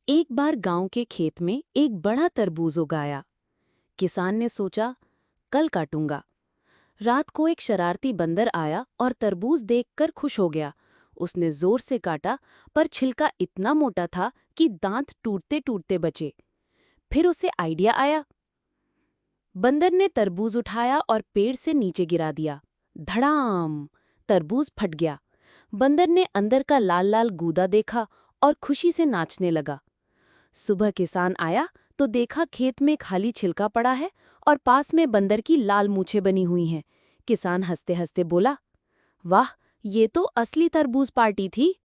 एक बार गांव के खेत में एक बड़ा तरबूज उगाया। किसान ने सोचा, कल काटूंगा। रात को एक शरारती बंदर आया और तरबूज देखकर खुश हो गया। उसने जोर से काटा, पर छिलका इतना मोटा था कि दांत टूटते टूटते बचे। फिर उसे आइडिया आया। बंदर ने तरबूज उठाया और पेड़ से नीचे गिरा दिया। धड़ाम! तरबूज फट गया। बंदर ने अंदर का लाल लाल गूदा देखा और खुशी से नाचने लगा। सुबह किसान आया तो देखा खेत में खाली छिलका पड़ा है और पास में बंदर की लाल मूछें बनी हुई हैं। किसान हंसते हंसते बोला, वाह, ये तो असली तरबूज पार्टी थी।